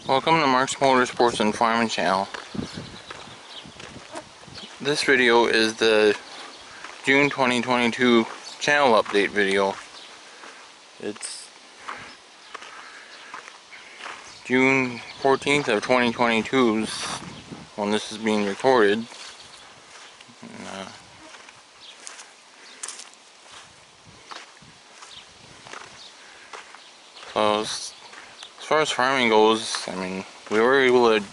Welcome to Mark's Motorsports and Farming channel. This video is the June 2022 channel update video. It's June 14th of 2022 is when this is being recorded. So as far as farming goes, I mean, we were able to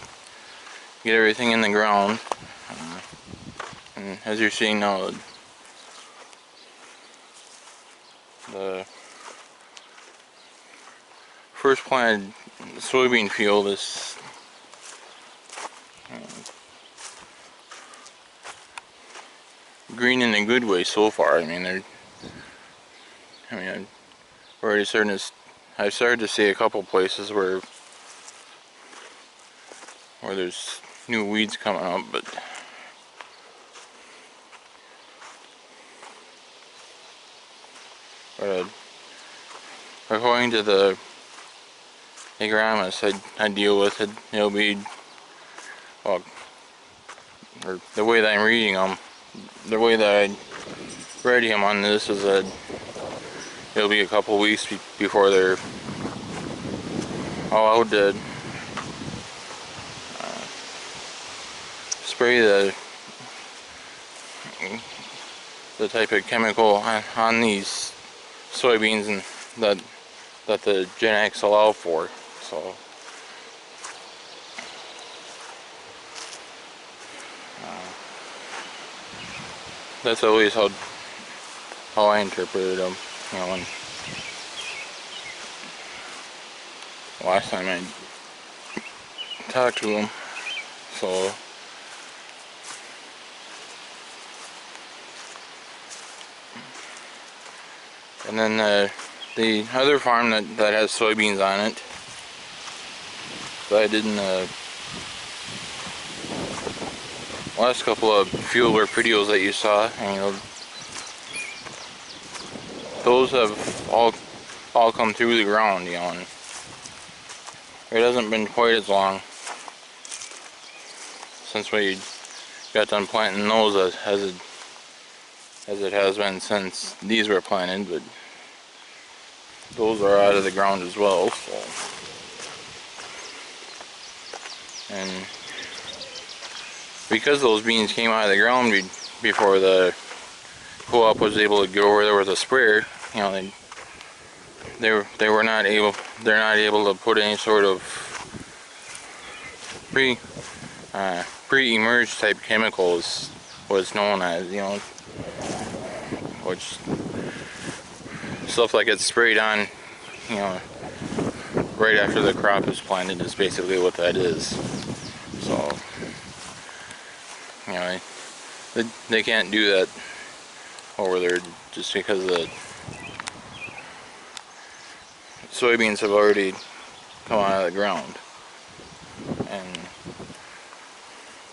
get everything in the ground. And as you're seeing now, the first planted soybean field is green in a good way so far. I've already I've started to see a couple places where there's new weeds coming up, but according to the agronomist I deal with, it'll be, well, or the way that I'm reading them, the way that I read him on this is that it'll be a couple weeks before they're allowed to spray the type of chemical on these soybeans and that the Gen X allow for. So that's always how I interpreted them. You know, when last time I talked to him. So and then the other farm that has soybeans on it, that I did in the last couple of field work videos that you saw, those have all come through the ground, and it hasn't been quite as long since we got done planting those as it has been since these were planted, but those are out of the ground as well. So, and because those beans came out of the ground before the co-op was able to go over there with a sprayer, they're not able to put any sort of pre-emerged type chemicals, what's known as, which stuff like it's sprayed on, right after the crop is planted is basically what that is. So, they can't do that over there just because the soybeans have already come out of the ground, and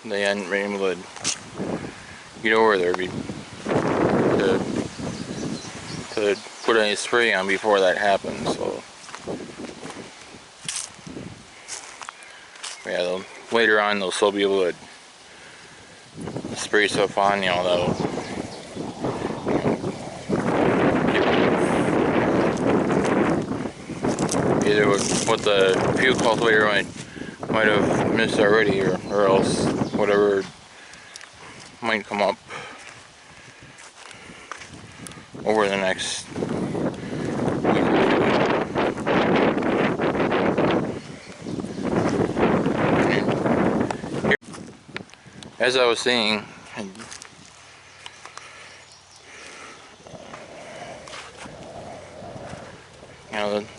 they hadn't been able to get over there to put any spray on before that happened. So yeah, later on they'll still be able to spray stuff on, that'll either what the field cultivator might have missed already, or else whatever might come up over the next week or two. As I was saying,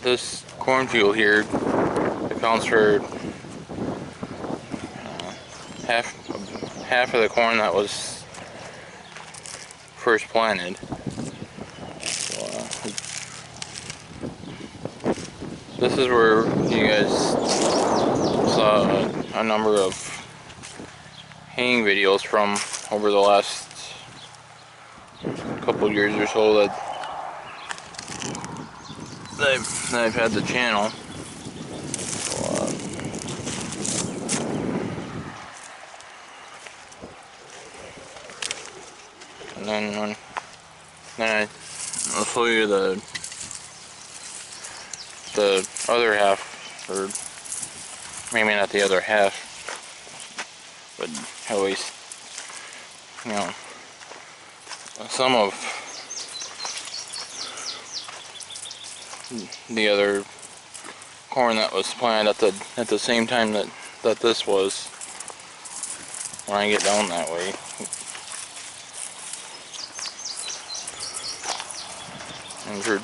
this cornfield here accounts for half of the corn that was first planted. So, this is where you guys saw a number of haying videos from over the last couple years or so that I've had the channel. So, And then I'll show you the other half, or maybe not the other half, but at least, you know, some of the other corn that was planted at the same time that this was, when I get down that way. And for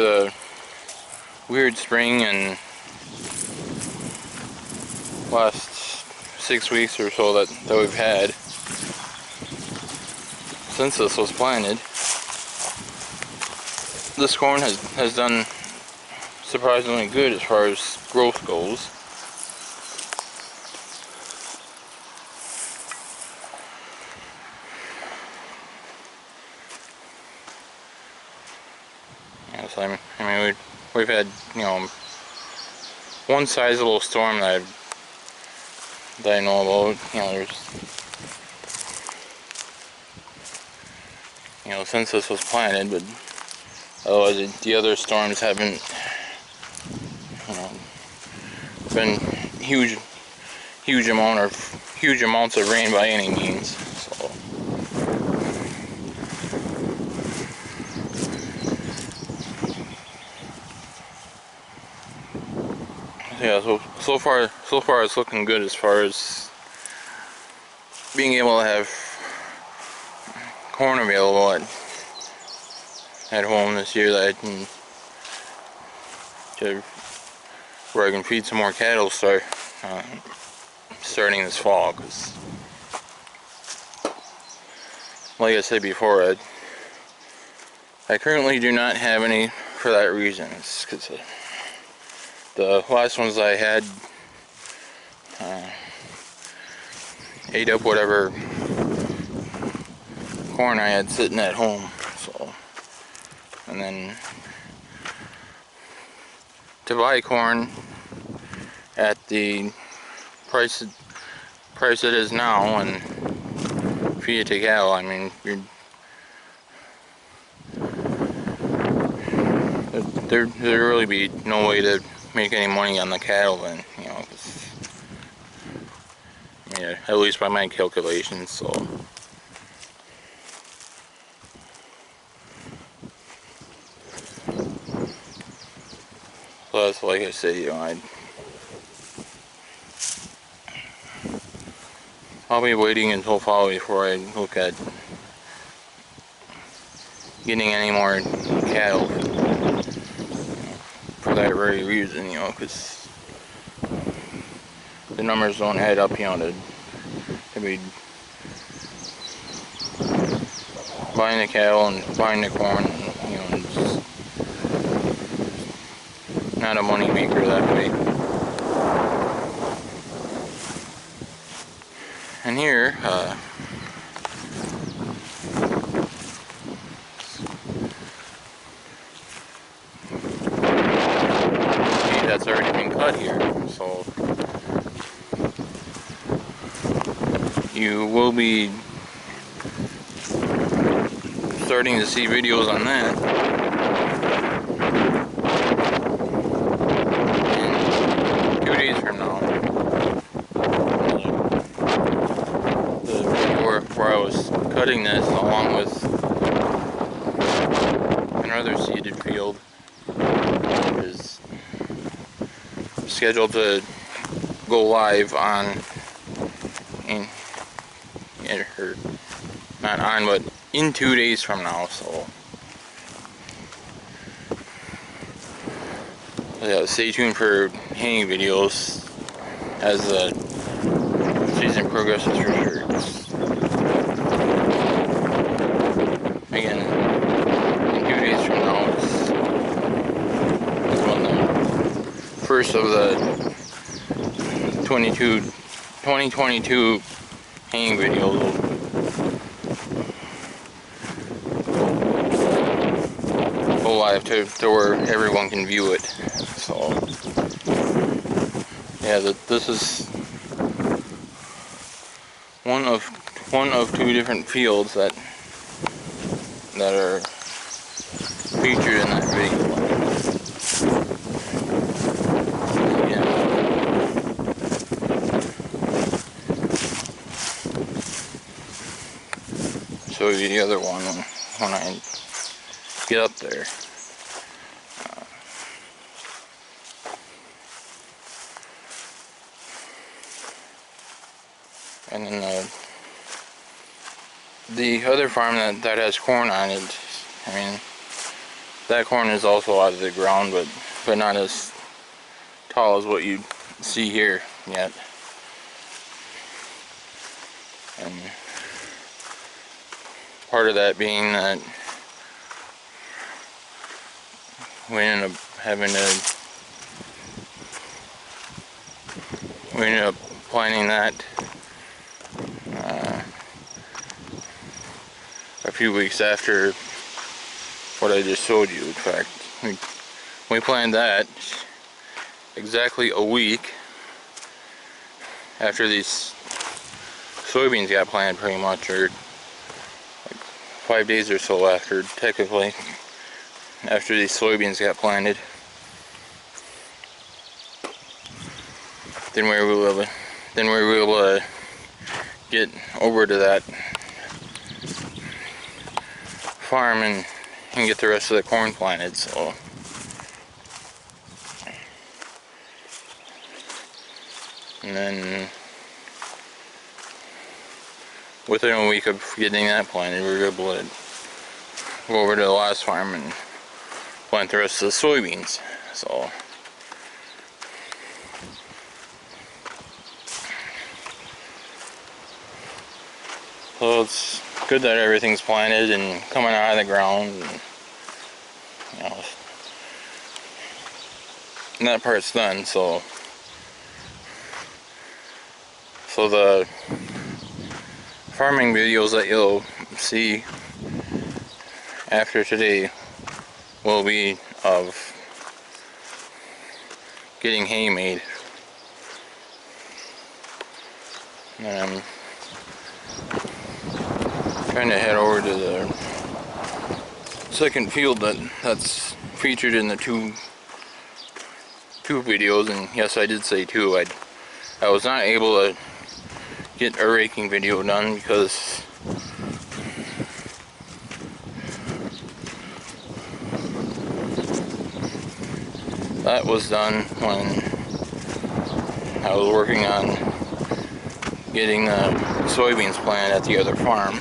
the weird spring and last 6 weeks or so that we've had since this was planted, this corn has done surprisingly good as far as growth goes. Yes, I mean we've had, you know, one sizable storm that I know about. You know, there's, you know, since this was planted, but otherwise the other storms haven't, you know, been huge amounts of rain by any means. So yeah, so far it's looking good as far as being able to have corn available at home this year, that I can, where I can feed some more cattle starting this fall. Because like I said before, I currently do not have any for that reason. It's because the last ones I had ate up whatever corn I had sitting at home. So, and then to buy corn at the price it is now and feed it to cattle, I mean, there really be no way to make any money on the cattle then, you know, 'cause, I mean, at least by my calculations. So that's, like I say, you know, I'll be waiting until fall before I look at getting any more cattle, for that very reason, you know, because the numbers don't add up, you know, to be buying the cattle and buying the corn, and, you know, it's not a money maker that way. And here, that's already been cut here, so you will be starting to see videos on that in 2 days from now. The video where I was cutting this along with another seeded field is scheduled to go live on, or not on, but in 2 days from now. So yeah, stay tuned for hanging videos as the season progresses for sure. Again, in 2 days from now is when the first of the 2022 hanging videos will go live to where everyone can view it. So yeah, this is one of one of two different fields that are featured in that video. Yeah. Show you the other one when I get up there. And then the other farm that has corn on it, I mean, that corn is also out of the ground, but not as tall as what you see here yet. And part of that being that we ended up planting that a few weeks after what I just showed you. In fact, we planted that exactly a week after these soybeans got planted, pretty much, or like 5 days or so after, technically, after these soybeans got planted. Then we were able to get over to that farm and get the rest of the corn planted. So and then within a week of getting that planted, we were able to go over to the last farm and plant the rest of the soybeans. So it's good that everything's planted and coming out of the ground, and, you know, and that part's done. So the farming videos that you'll see after today will be of getting hay made. And I'm trying to head over to the second field that's featured in the two videos, and yes, I did say two. I was not able to get a raking video done because that was done when I was working on getting the soybeans planted at the other farm.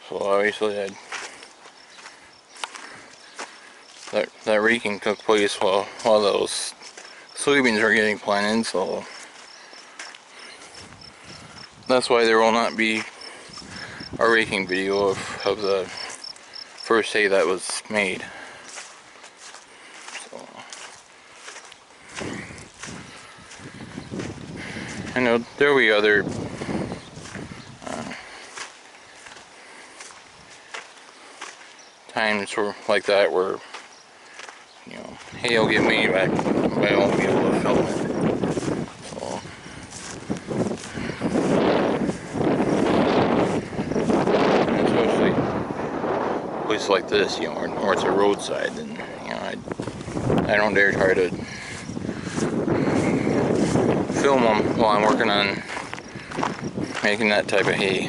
So obviously that raking took place while those soybeans were getting planted, so that's why there will not be a raking video of the first hay that was made. So, and there will be other times like that where, you know, hay will get made, but I won't be able to film it. So, especially a place like this, you know, where it's a roadside, and you know, I don't dare try to film them while I'm working on making that type of hay.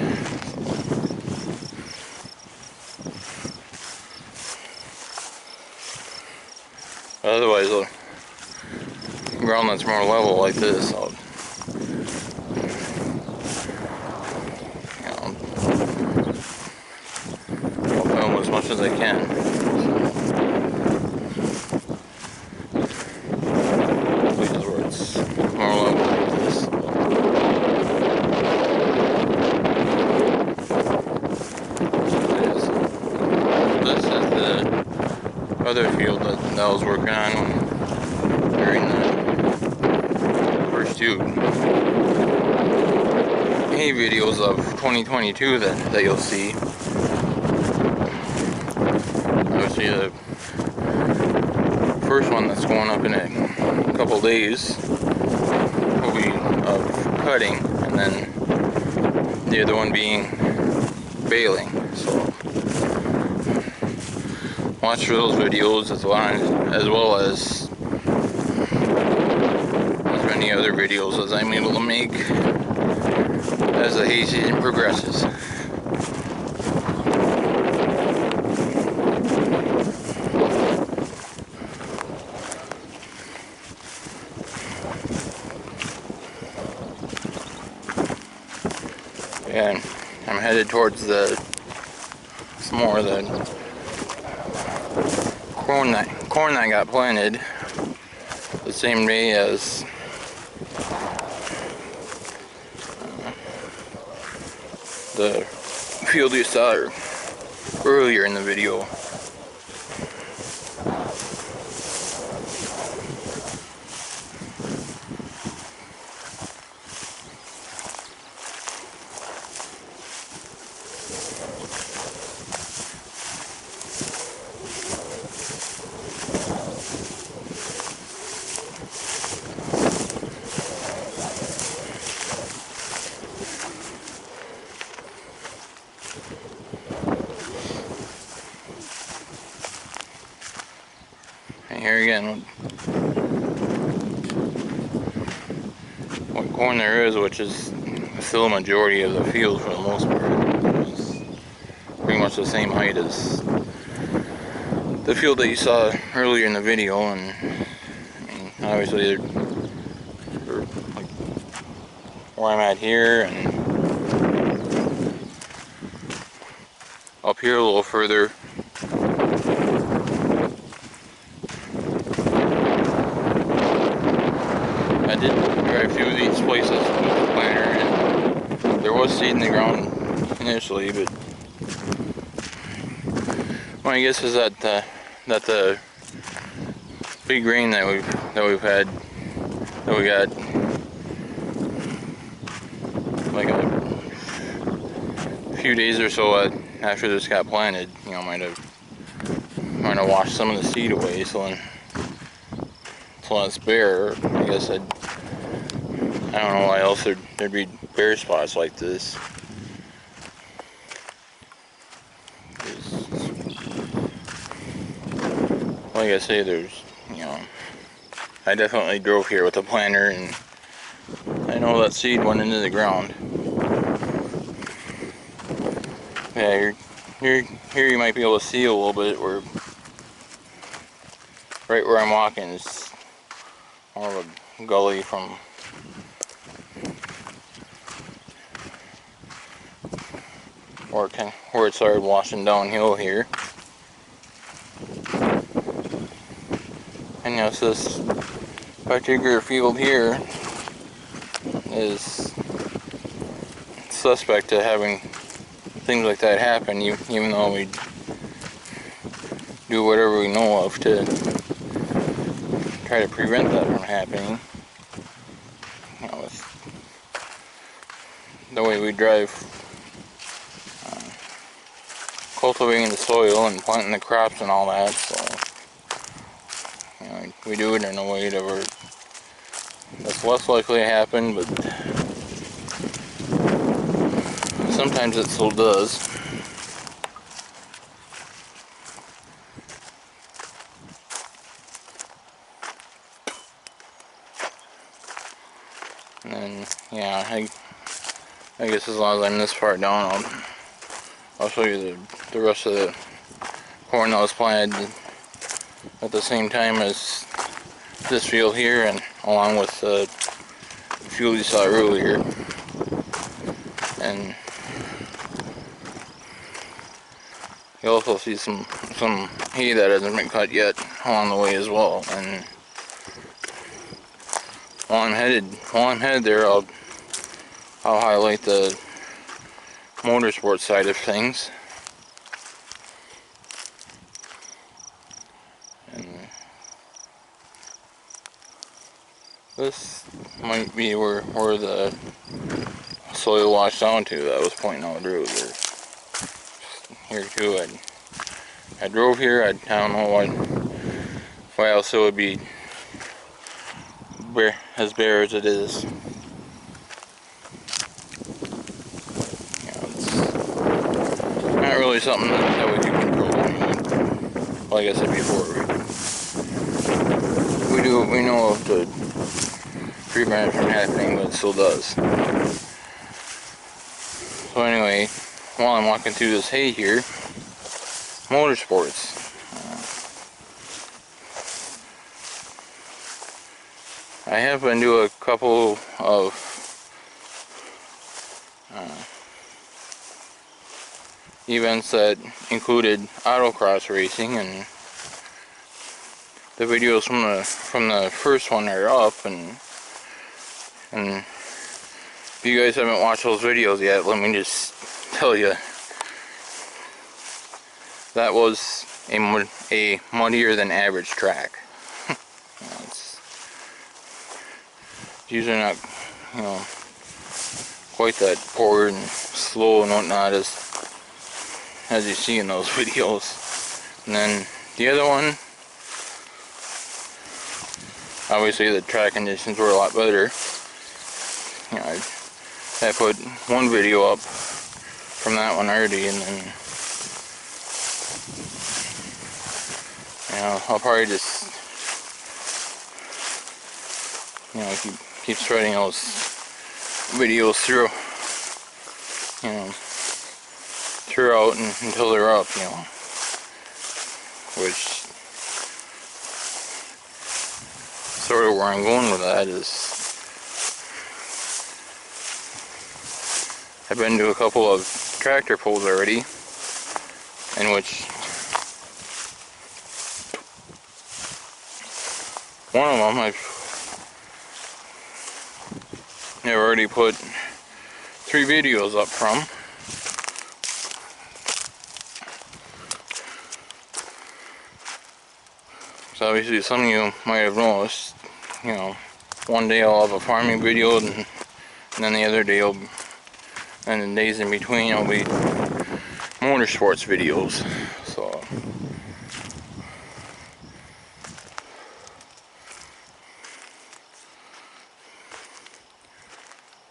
Otherwise, ground that's more level like this, I'll, you know, I'll film as much as I can. Places where it's more level like this. This is the other field that I was working on during the first two hay videos of 2022 that you'll see. obviously the first one that's going up in a couple days will be of cutting, and then the other one being baling. So watch for those videos as well as many other videos as I'm able to make as the hay season progresses. And I'm headed towards some more of the corn that got planted the same day as the field you saw earlier in the video. And here again, what corn there is, which is still a majority of the field for the most part, is pretty much the same height as the field that you saw earlier in the video. And I mean, obviously they're like where I'm at here and up here a little further. I did drive through these places with the planter, and there was seed in the ground initially, but my guess is that the big rain that we got like a few days or so after this got planted, you know, might have washed some of the seed away. So then, until it's bare, I guess I don't know why else there'd be bare spots like this. Like I say, there's, you know, I definitely drove here with a planter, and I know that seed went into the ground. Yeah, here you might be able to see a little bit where, right where I'm walking is more of a gully from where it started washing downhill here. And yes, this particular field here is suspect to having things like that happen, even though we do whatever we know of to try to prevent that from happening. You know, with the way we drive, cultivating the soil and planting the crops and all that, so you know, we do it in a way that's less likely to happen, but sometimes it still does. And then, yeah, I guess as long as I'm this far down, I'll show you the rest of the corn that was planted at the same time as this field here, and along with the field you saw earlier. And you'll also see some hay that hasn't been cut yet along the way as well. And while I'm headed there, I'll highlight the motorsport side of things. And this might be where the soil washed down to that I was pointing out earlier. Here too, I drove here. I don't know why else it would be as bare as it is. You know, it's not really something that we can control. Like I said before, we know of to prevent it from happening, but it still does. So anyway, while I'm walking through this hay here, motorsports. I have been to a couple of events that included autocross racing, and the videos from the first one are up, and if you guys haven't watched those videos yet, let me just tell you, that was a muddier than average track. You know, it's usually not, you know, quite that forward and slow and whatnot as you see in those videos. And then the other one, obviously the track conditions were a lot better. You know, I put one video up from that one already, and then, you know, I'll probably just, you know, keep spreading those videos through, you know, throughout until they're up, you know, which sort of where I'm going with that is, I've been to a couple of tractor pulls already, in which one of them I've already put 3 videos up from. So obviously some of you might have noticed, you know, one day I'll have a farming video, and then the other day and the days in between will be motorsports videos. So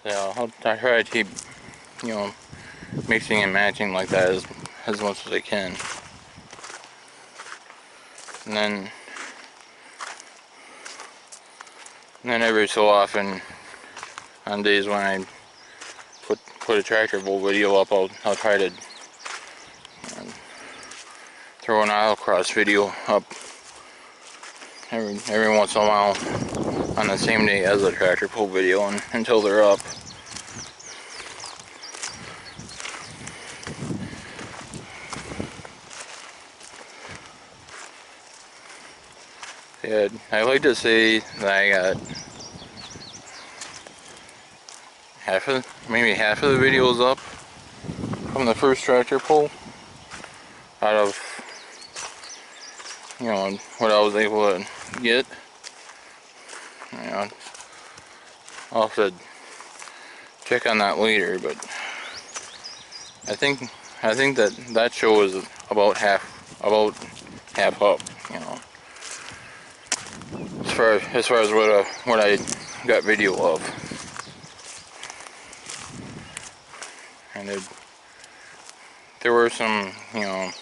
yeah, I'll try to keep, you know, mixing and matching like that as much as I can. And then every so often, on days when I put a tractor pull video up, I'll try to throw an autocross video up every once in a while on the same day as a tractor pull video, and until they're up. Yeah, I like to say that I got maybe half of the videos up from the first tractor pull out of, you know, what I was able to get. You know, I'll have to check on that later, but I think that show is about half up, you know, as far as what I got video of. And there were some, you know,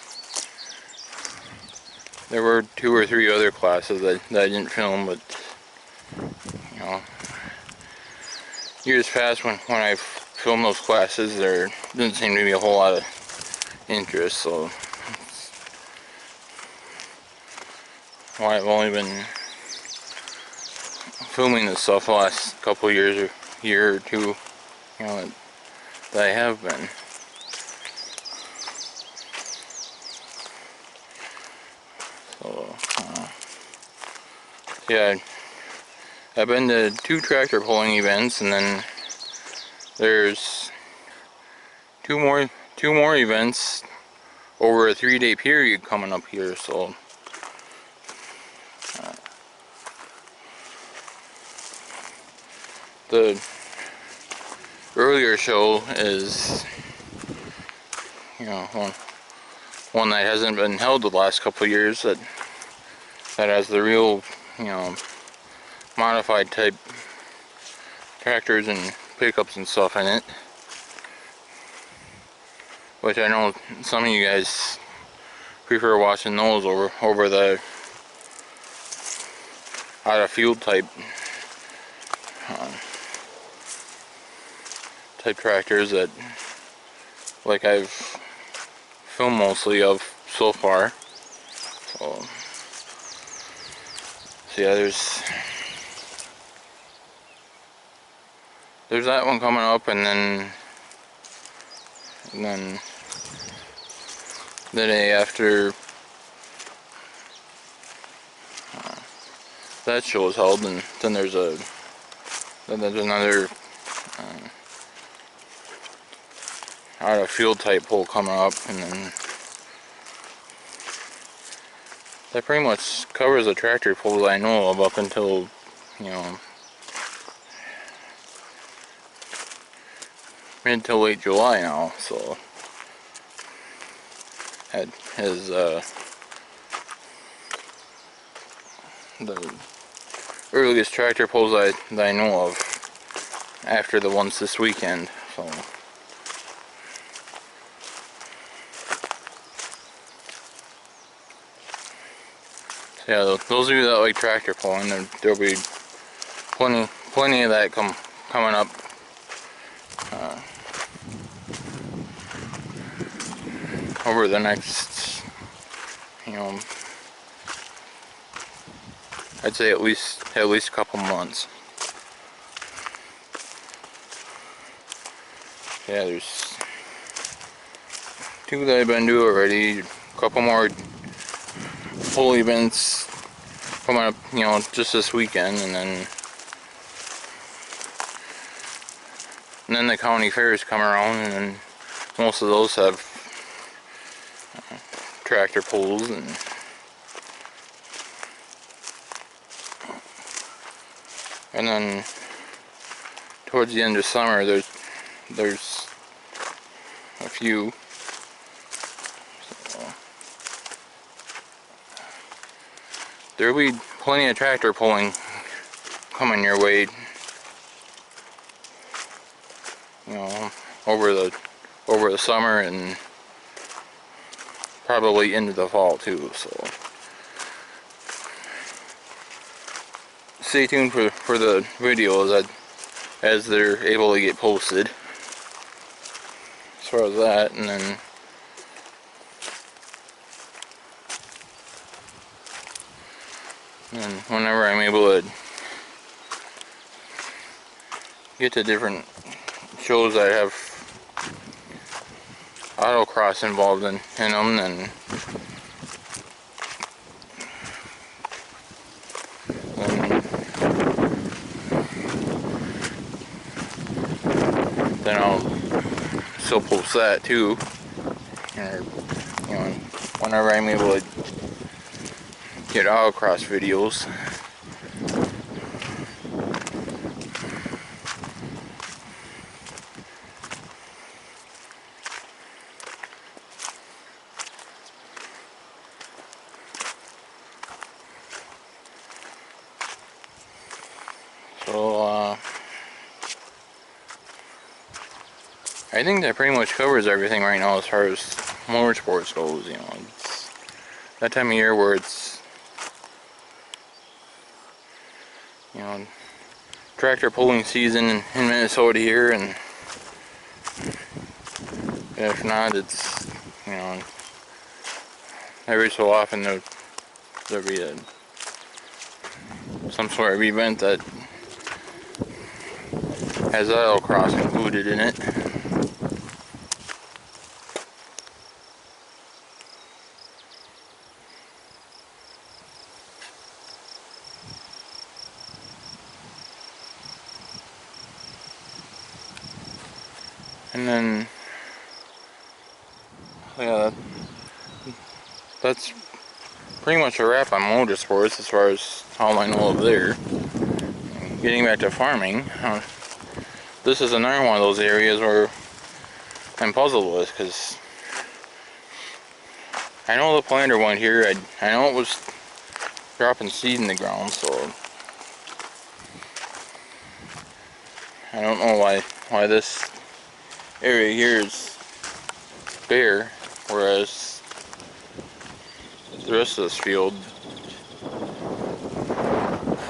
there were 2 or 3 other classes that I didn't film, but, you know, years past when I filmed those classes, there didn't seem to be a whole lot of interest, so why I've only been filming this stuff the last couple of years, or year or 2, you know, that I have been. So yeah, I've been to 2 tractor pulling events, and then there's two more events over a 3-day period coming up here. So the earlier show is, you know, one that hasn't been held the last couple of years, that has the real, you know, modified type tractors and pickups and stuff in it, which I know some of you guys prefer watching those over the out of field type tractors that, like, I've filmed mostly of so far. So yeah, there's that one coming up, and then the day after that show is held, and then there's another out of field type pole coming up, and then that pretty much covers the tractor poles I know of up until, you know, mid to late July now. So that is the earliest tractor poles that I know of after the ones this weekend. So yeah, those of you that like tractor pulling, there'll be plenty of that coming up over the next, you know, I'd say at least a couple months. Yeah, there's 2 that I've been doing already. A couple more pull events coming up, you know, just this weekend, and then the county fairs come around, and then most of those have tractor pulls, and then towards the end of summer there's a few. So there'll be plenty of tractor pulling coming your way, you know, over the summer and probably into the fall too. So stay tuned for the videos as they're able to get posted as far as that. And then whenever I'm able to get to different shows that have autocross involved in them, then I'll still post that too, or, you know, whenever I'm able to get autocross videos. So I think that pretty much covers everything right now as far as motorsports goes. You know, it's that time of year where it's, you know, tractor pulling season in Minnesota here, and if not, it's, you know, every so often there'll be some sort of event that has autocross included in it. And then, yeah, that's pretty much a wrap on motorsports as far as all I know of there. Getting back to farming, this is another one of those areas where I'm puzzled with, because I know the planter went here. I know it was dropping seed in the ground, so I don't know why this area here is bare, whereas the rest of this field,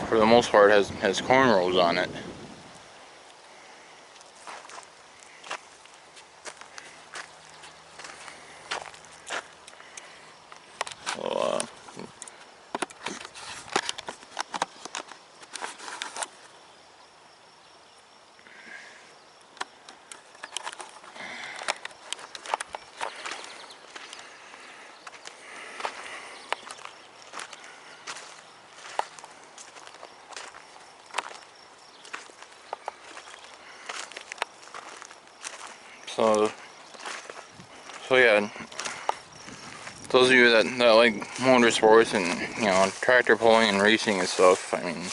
for the most part, has corn rows on it. So, so yeah, those of you that like motorsports and, you know, tractor pulling and racing and stuff, I mean,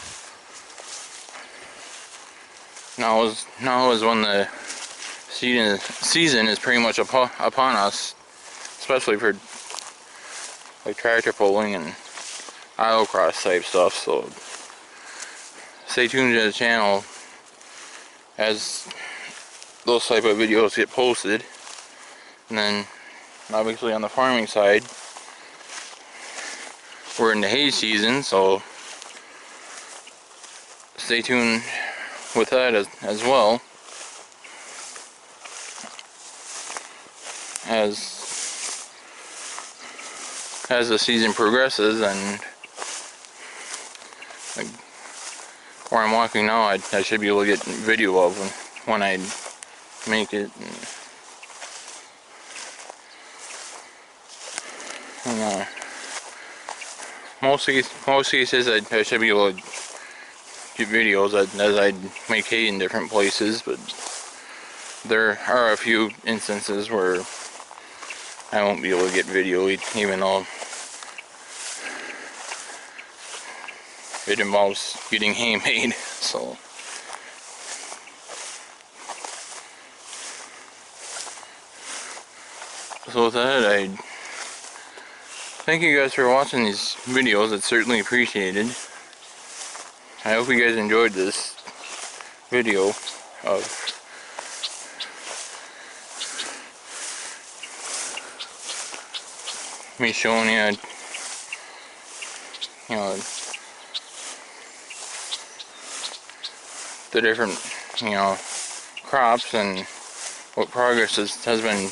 now is when the season is pretty much upon us, especially for like tractor pulling and autocross type stuff. So stay tuned to the channel as those type of videos get posted. And then obviously on the farming side, we're in the hay season, so stay tuned with that as well as the season progresses. And like where I'm walking now, I should be able to get video of when I make it. And most cases I should be able to get videos as I make hay in different places, but there are a few instances where I won't be able to get video, even though it involves getting hay made. So with that, I thank you guys for watching these videos. It's certainly appreciated. I hope you guys enjoyed this video of me showing you, you know, the different, you know, crops and what progress has been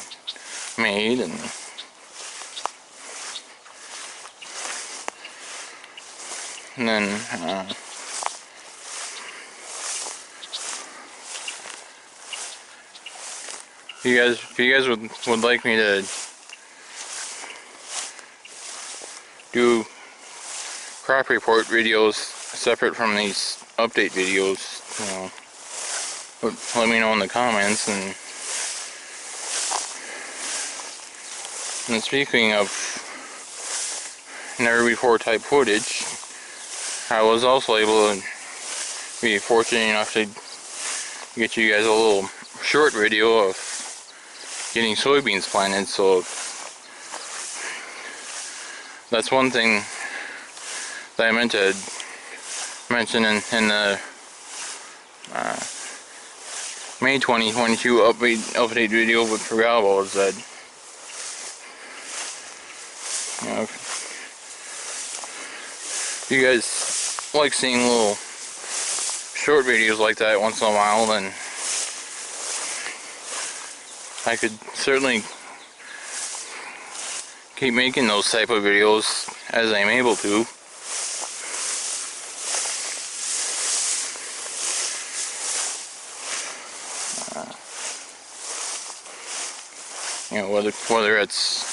made. And then if you guys would like me to do crop report videos separate from these update videos, you know, let me know in the comments. And speaking of never before type footage, I was also able to be fortunate enough to get you guys a little short video of getting soybeans planted. So that's one thing that I meant to mention in the May 2022 update video, but forgot about, is that, you know, if you guys like seeing little short videos like that once in a while, then I could certainly keep making those type of videos as I'm able to. You know, whether it's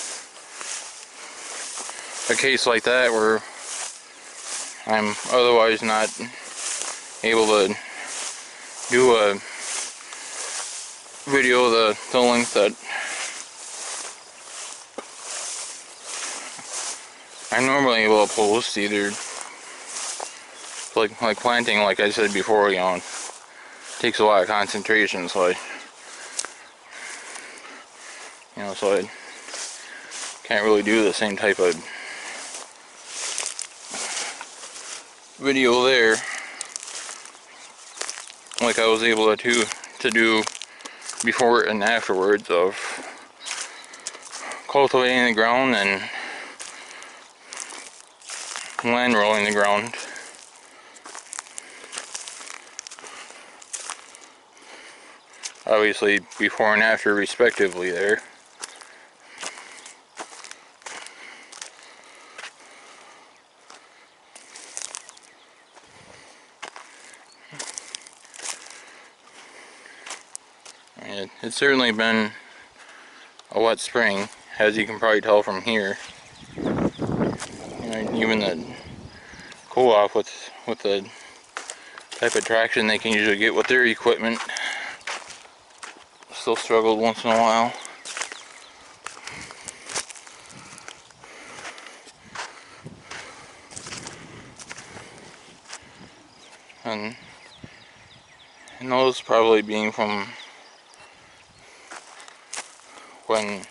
a case like that where I'm otherwise not able to do a video the length that I'm normally able to post, either like planting, like I said before, you know, takes a lot of concentration, so can't really do the same type of video there like I was able to do before and afterwards of cultivating the ground and land rolling the ground. Obviously before and after respectively there. It's certainly been a wet spring, as you can probably tell from here. Even the co-op with the type of traction they can usually get with their equipment still struggled once in a while. And those probably being from when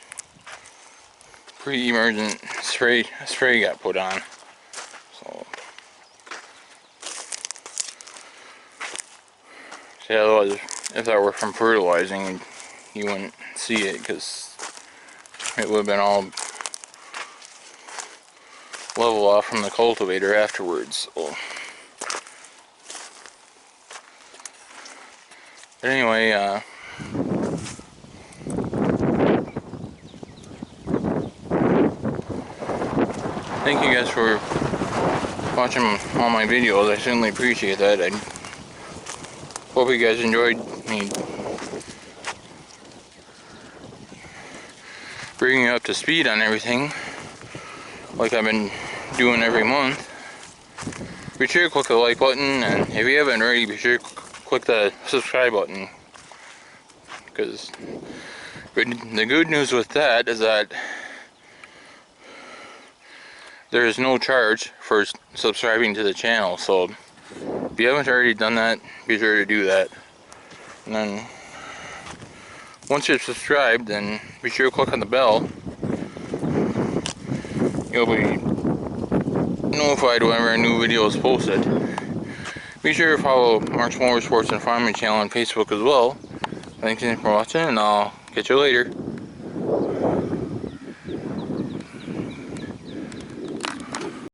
pre-emergent spray got put on. So see, otherwise if that were from fertilizing you wouldn't see it because it would have been all level off from the cultivator afterwards. So. But anyway, thank you guys for watching all my videos. I certainly appreciate that. I hope you guys enjoyed me bringing you up to speed on everything like I've been doing every month. Be sure to click the like button, and if you haven't already, be sure to click the subscribe button, because the good news with that is that there is no charge for subscribing to the channel. So if you haven't already done that, be sure to do that. And then once you're subscribed, then be sure to click on the bell. You'll be notified whenever a new video is posted. Be sure to follow Mark's Motorsports and Farming channel on Facebook as well. Thanks again for watching, and I'll catch you later.